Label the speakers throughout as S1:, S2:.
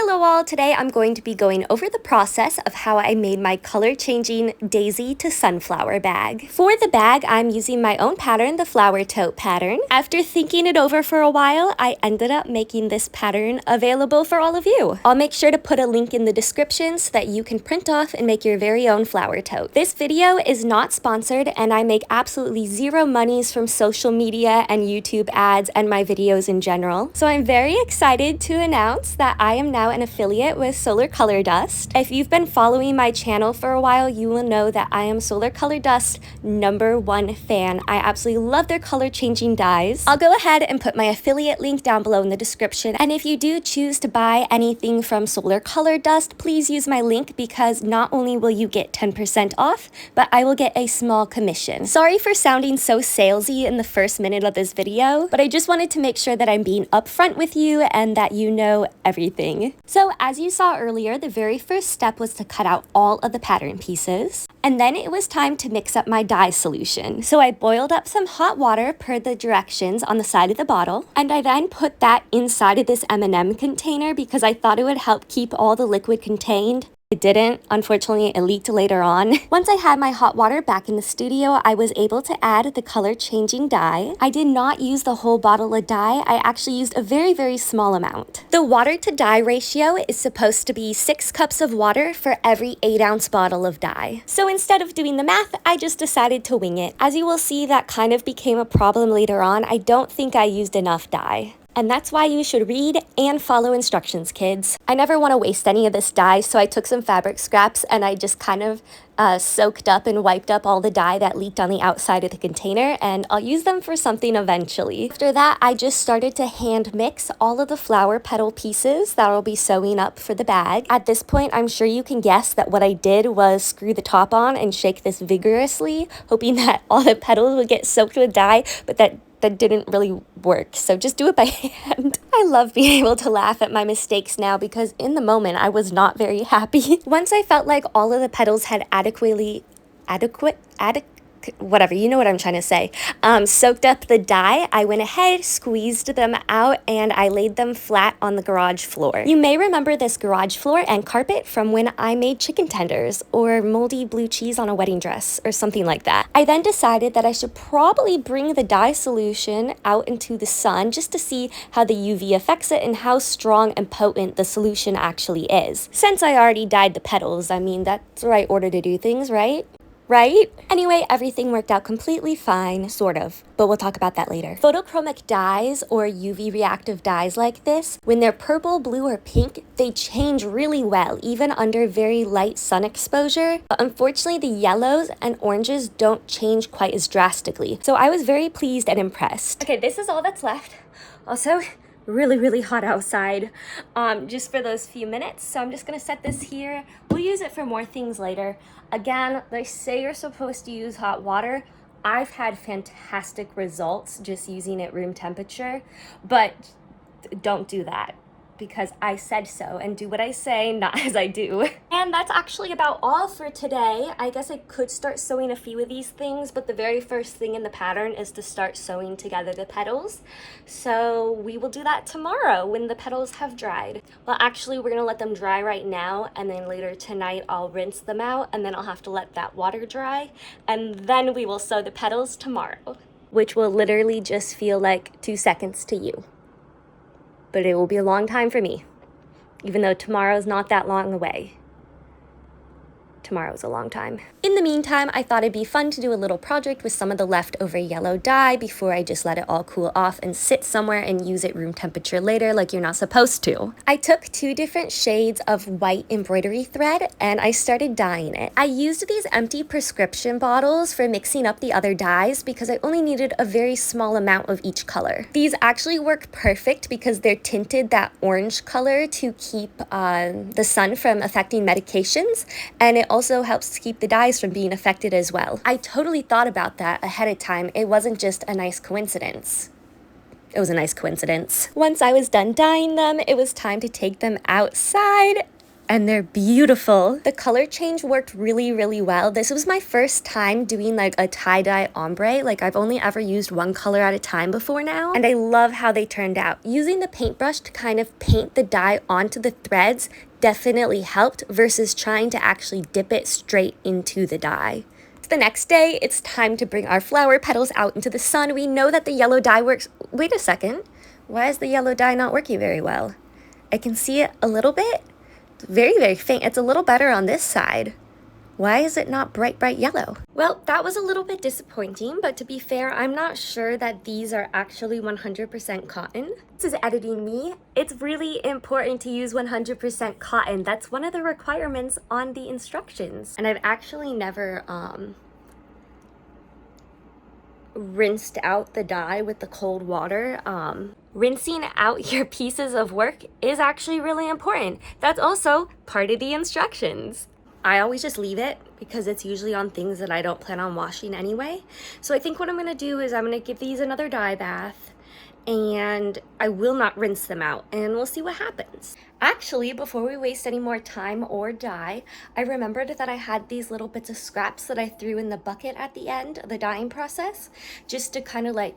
S1: Hello all, today I'm going to be going over the process of how I made my color changing daisy to sunflower bag. For the bag, I'm using my own pattern, the flower tote pattern. After thinking it over for a while, I ended up making this pattern available for all of you. I'll make sure to put a link in the description so that you can print off and make your very own flower tote. This video is not sponsored and I make absolutely zero monies from social media and YouTube ads and my videos in general. So I'm very excited to announce that I am now an affiliate with Solar Color Dust. If you've been following my channel for a while, you will know that I am Solar Color Dust #1 fan. I absolutely love their color changing dyes. I'll go ahead and put my affiliate link down below in the description, and if you do choose to buy anything from Solar Color Dust, please use my link because not only will you get 10% off, but I will get a small commission. Sorry for sounding so salesy in the first minute of this video, but I just wanted to make sure that I'm being upfront with you and that you know everything. So as you saw earlier, the very first step was to cut out all of the pattern pieces. And then it was time to mix up my dye solution. So I boiled up some hot water per the directions on the side of the bottle. And I then put that inside of this M&M container because I thought it would help keep all the liquid contained. It didn't. Unfortunately, it leaked later on. Once I had my hot water back in the studio, I was able to add the color changing dye. I did not use the whole bottle of dye. I actually used a very small amount. The water to dye ratio is supposed to be 6 cups of water for every 8-ounce bottle of dye. So instead of doing the math, I just decided to wing it. As you will see, that kind of became a problem later on. I don't think I used enough dye. And that's why you should read and follow instructions, kids. I never want to waste any of this dye, so I took some fabric scraps and I just kind of soaked up and wiped up all the dye that leaked on the outside of the container, and I'll use them for something eventually. After that, I just started to hand mix all of the flower petal pieces that I'll be sewing up for the bag. At this point, I'm sure you can guess that what I did was screw the top on and shake this vigorously, hoping that all the petals would get soaked with dye, but that didn't really work, so just do it by hand. I love being able to laugh at my mistakes now because in the moment I was not very happy. Once I felt like all of the petals had whatever, you know what I'm trying to say, soaked up the dye, I went ahead, squeezed them out, and I laid them flat on the garage floor. You may remember this garage floor and carpet from when I made chicken tenders or moldy blue cheese on a wedding dress or something like that. I then decided that I should probably bring the dye solution out into the sun just to see how the UV affects it and how strong and potent the solution actually is. Since I already dyed the petals, I mean, that's the right order to do things, right? Right? Anyway, everything worked out completely fine, sort of, but we'll talk about that later. Photochromic dyes or UV reactive dyes like this, when they're purple, blue, or pink, they change really well, even under very light sun exposure. But unfortunately, the yellows and oranges don't change quite as drastically. So I was very pleased and impressed. Okay, this is all that's left. Also, really hot outside just for those few minutes, so I'm just gonna set this here. We'll use it for more things later. Again, they say you're supposed to use hot water. I've had fantastic results just using it room temperature, but don't do that because I said so, and do what I say, not as I do. And that's actually about all for today. I guess I could start sewing a few of these things, but the very first thing in the pattern is to start sewing together the petals. So we will do that tomorrow when the petals have dried. Well, actually, we're gonna let them dry right now, and then later tonight I'll rinse them out, and then I'll have to let that water dry, and then we will sew the petals tomorrow, which will literally just feel like 2 seconds to you. But it will be a long time for me, even though tomorrow's not that long away. Tomorrow's a long time. In the meantime, I thought it'd be fun to do a little project with some of the leftover yellow dye before I just let it all cool off and sit somewhere and use it room temperature later like you're not supposed to. I took 2 different shades of white embroidery thread and I started dyeing it. I used these empty prescription bottles for mixing up the other dyes because I only needed a very small amount of each color. These actually work perfect because they're tinted that orange color to keep the sun from affecting medications, and it also helps to keep the dyes from being affected as well. I totally thought about that ahead of time. It wasn't just a nice coincidence. It was a nice coincidence. Once I was done dyeing them, it was time to take them outside and they're beautiful. The color change worked really, really well. This was my first time doing like a tie-dye ombre. Like I've only ever used one color at a time before now, and I love how they turned out. Using the paintbrush to kind of paint the dye onto the threads definitely helped versus trying to actually dip it straight into the dye. The next day, it's time to bring our flower petals out into the sun. We know that the yellow dye works. Wait a second. Why is the yellow dye not working very well? I can see it a little bit. It's very, very faint. It's a little better on this side. Why is it not bright, bright yellow? Well, that was a little bit disappointing, but to be fair, I'm not sure that these are actually 100% cotton. This is editing me. It's really important to use 100% cotton. That's one of the requirements on the instructions. And I've actually never rinsed out the dye with the cold water. Rinsing out your pieces of work is actually really important. That's also part of the instructions. I always just leave it because it's usually on things that I don't plan on washing anyway. So I think what I'm gonna do is I'm gonna give these another dye bath, and I will not rinse them out, and we'll see what happens. Actually, before we waste any more time or dye, I remembered that I had these little bits of scraps that I threw in the bucket at the end of the dyeing process, just to kind of like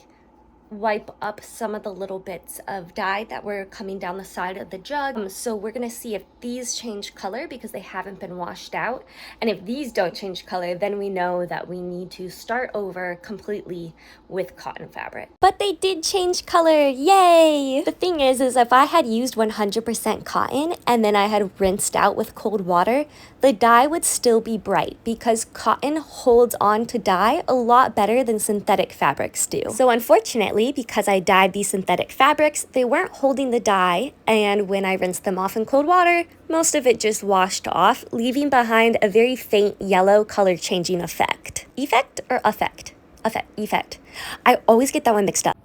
S1: wipe up some of the little bits of dye that were coming down the side of the jug. So we're gonna see if these change color because they haven't been washed out. And if these don't change color, then we know that we need to start over completely with cotton fabric. But they did change color, yay! The thing is if I had used 100% cotton and then I had rinsed out with cold water, the dye would still be bright because cotton holds on to dye a lot better than synthetic fabrics do. So unfortunately, because I dyed these synthetic fabrics, they weren't holding the dye, and when I rinsed them off in cold water, most of it just washed off, leaving behind a very faint yellow color changing effect. Effect or effect? Effect. I always get that one mixed up.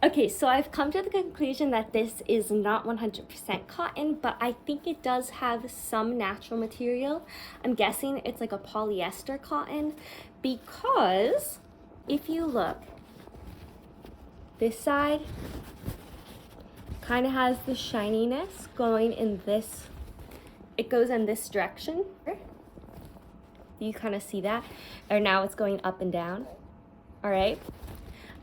S1: Okay, so I've come to the conclusion that this is not 100% cotton, but I think it does have some natural material. I'm guessing it's like a polyester cotton because if you look, this side kind of has the shininess going in this, it goes in this direction. You kind of see that? Or now it's going up and down, all right?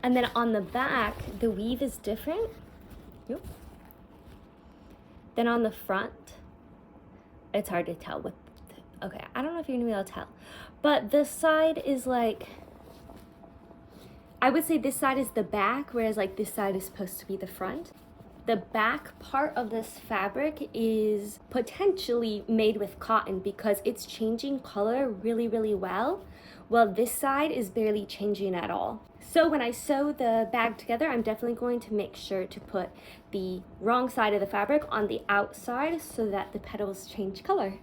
S1: And then on the back, the weave is different. Yep. Then on the front, it's hard to tell with, okay, I don't know if you're gonna be able to tell, but this side is like, I would say this side is the back, whereas like this side is supposed to be the front. The back part of this fabric is potentially made with cotton because it's changing color really, really well. Well, this side is barely changing at all. So when I sew the bag together, I'm definitely going to make sure to put the wrong side of the fabric on the outside so that the petals change color.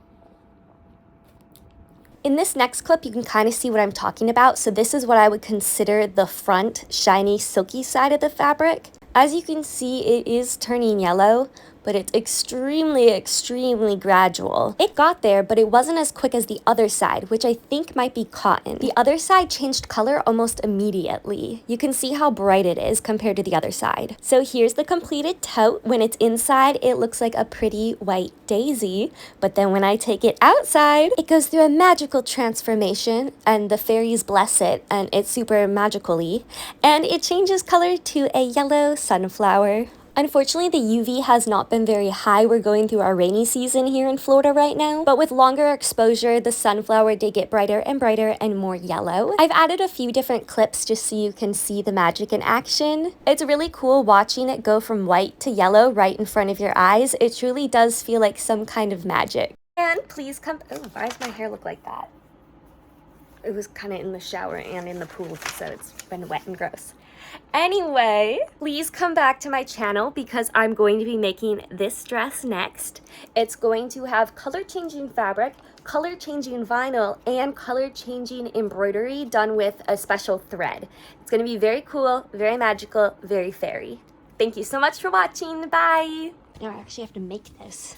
S1: In this next clip, you can kind of see what I'm talking about. So this is what I would consider the front shiny, silky side of the fabric. As you can see, it is turning yellow, but it's extremely, extremely gradual. It got there, but it wasn't as quick as the other side, which I think might be cotton. The other side changed color almost immediately. You can see how bright it is compared to the other side. So here's the completed tote. When it's inside, it looks like a pretty white daisy, but then when I take it outside, it goes through a magical transformation, and the fairies bless it, and it's super magical-y, and it changes color to a yellow sunflower. Unfortunately, the UV has not been very high. We're going through our rainy season here in Florida right now. But with longer exposure, the sunflower did get brighter and more yellow. I've added a few different clips just so you can see the magic in action. It's really cool watching it go from white to yellow right in front of your eyes. It truly does feel like some kind of magic. And please come, oh, why does my hair look like that? It was kind of in the shower and in the pool, so it's been wet and gross. Anyway, please come back to my channel because I'm going to be making this dress next. It's going to have color changing fabric, color changing vinyl, and color changing embroidery done with a special thread. It's going to be very cool, very magical, very fairy. Thank you so much for watching. Bye. Now I actually have to make this.